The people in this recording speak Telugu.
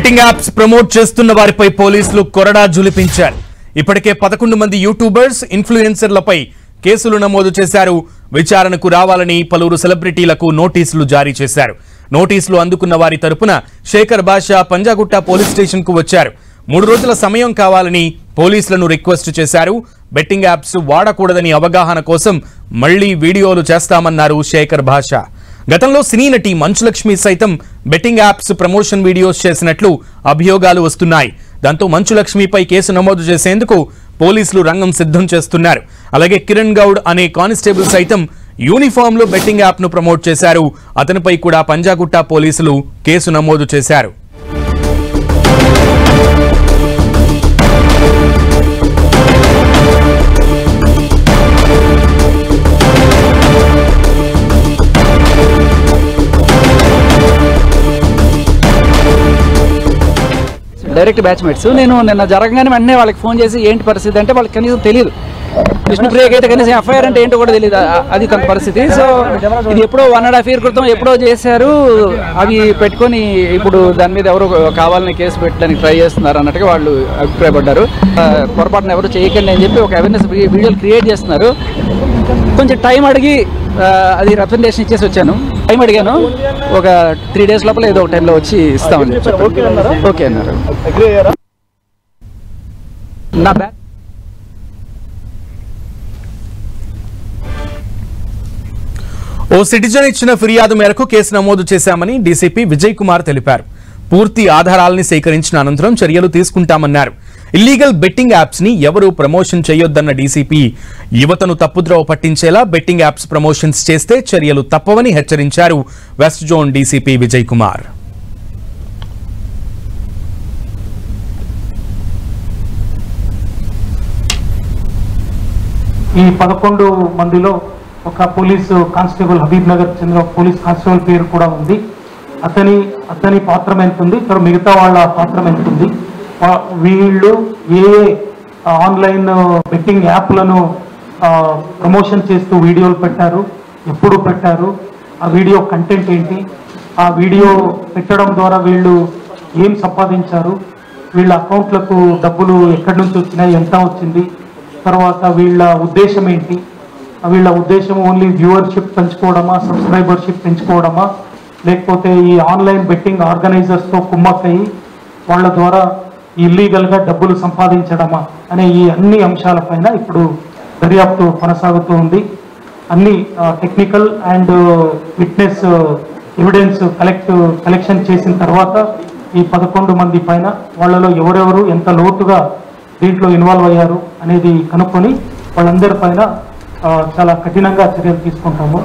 బెట్టింగ్ యాప్స్ ప్రమోట్ చేస్తున్న వారిపై పోలీసులు కొరడా జులిపించారు. ఇప్పటికే 11 మంది యూట్యూబర్స్, ఇన్ఫ్లుయెన్సర్లపై కేసులు నమోదు చేశారు. విచారణకు రావాలని పలువురు సెలబ్రిటీలకు నోటీసులు జారీ చేశారు. నోటీసులు అందుకున్న వారి తరపున శేఖర్ బాషా పంజాగుట్ట పోలీస్ స్టేషన్ కు వచ్చారు. 3 రోజుల సమయం కావాలని పోలీసులను రిక్వెస్ట్ చేశారు. బెట్టింగ్ యాప్స్ వాడకూడదని అవగాహన కోసం మళ్లీ వీడియోలు చేస్తామన్నారు శేఖర్ బాషా. గతంలో సినీ నటి మంచులక్ష్మి సైతం బెట్టింగ్ యాప్స్ ప్రమోషన్ వీడియోస్ చేసినట్లు అభియోగాలు వస్తున్నాయి. దాంతో మంచులక్ష్మిపై కేసు నమోదు చేసేందుకు పోలీసులు రంగం సిద్ధం చేస్తున్నారు. అలాగే కిరణ్ గౌడ్ అనే కానిస్టేబుల్ సైతం యూనిఫామ్ లో బెట్టింగ్ యాప్ ను ప్రమోట్ చేశారు. అతనిపై కూడా పంజాగుట్ట పోలీసులు కేసు నమోదు చేశారు. Direct batchmates. నేను నిన్న జరగగానే వెంటనే వాళ్ళకి ఫోన్ చేసి ఏంటి పరిస్థితి అంటే వాళ్ళకి కనీసం తెలియదు. విష్ణుప్రియకి అయితే కనీసం ఎఫ్ఐఆర్ అంటే ఏంటో కూడా తెలియదు. అది తన పరిస్థితి. సో ఇది ఎప్పుడో 1.5 year క్రితం ఎప్పుడో చేశారు. అవి పెట్టుకొని ఇప్పుడు దాని మీద ఎవరు కావాలని కేసు పెట్టడానికి ట్రై చేస్తున్నారు అన్నట్టుగా వాళ్ళు అభిప్రాయపడ్డారు. పొరపాటున ఎవరు చేయకండి అని చెప్పి ఒక అవేర్నెస్ వీడియోలు క్రియేట్ చేస్తున్నారు. కొంచెం టైం అడిగి అది రిప్రజెంటేషన్ ఇచ్చేసి వచ్చాను. టైం అడిగాను. ఒక 3 days లోపల ఏదో ఒక టైంలో వచ్చి ఇస్తామని ఓకే అన్నారు. నా బ్యాక్ ఓ సిటిజన్ ఇచ్చిన ఫిర్యాదు మేరకు కేసు నమోదు చేశామని డీసీపీ విజయ్ కుమార్ తెలిపారు. పూర్తి ఆధారాలని సేకరించిన అనంతరం చర్యలు తీసుకుంటామన్నారు. ఇల్లీగల్ బెట్టింగ్ యాప్స్ ని ఎవరూ ప్రమోషన్ చేయొద్దన్న డీసీపీ యువతను తప్పుద్రోవ పట్టించేలా బెట్టింగ్ యాప్స్ ప్రమోషన్స్ చేస్తే చర్యలు తప్పవని హెచ్చరించారు west zone DCP Vijay Kumar. ఈ 11 మందిలో ఒక పోలీసు కానిస్టేబుల్ హబీబ్ నగర్ చెందిన పోలీస్ కానిస్టేబుల్ పేరు కూడా ఉంది. అతని పాత్ర ఎంత ఉంది, మిగతా వాళ్ళ పాత్ర ఎంత ఉంది, వీళ్ళు ఏ ఆన్లైన్ బెట్టింగ్ యాప్లను ప్రమోషన్ చేస్తూ వీడియోలు పెట్టారు, ఎప్పుడు పెట్టారు, ఆ వీడియో కంటెంట్ ఏంటి, ఆ వీడియో పెట్టడం ద్వారా వీళ్ళు ఏం సంపాదించారు, వీళ్ళ అకౌంట్లకు డబ్బులు ఎక్కడి నుంచి వచ్చినాయి, ఎంత వచ్చింది, తర్వాత వీళ్ళ ఉద్దేశం ఏంటి, వీళ్ళ ఉద్దేశం ఓన్లీ వ్యూవర్షిప్ పెంచుకోవడమా, సబ్స్క్రైబర్షిప్ పెంచుకోవడమా, లేకపోతే ఈ ఆన్లైన్ బెట్టింగ్ ఆర్గనైజర్స్తో కుమ్మక్కయి వాళ్ళ ద్వారా ఇల్లీగల్గా డబ్బులు సంపాదించడమా అనే ఈ అన్ని అంశాలపైన ఇప్పుడు దర్యాప్తు కొనసాగుతూ ఉంది. అన్ని technical and witness evidence collection చేసిన తర్వాత ఈ 11 మంది పైన వాళ్ళలో ఎవరెవరు ఎంత లోతుగా దీంట్లో ఇన్వాల్వ్ అయ్యారు అనేది కనుక్కొని వాళ్ళందరి పైన చాలా కఠినంగా చర్యలు తీసుకుంటాము.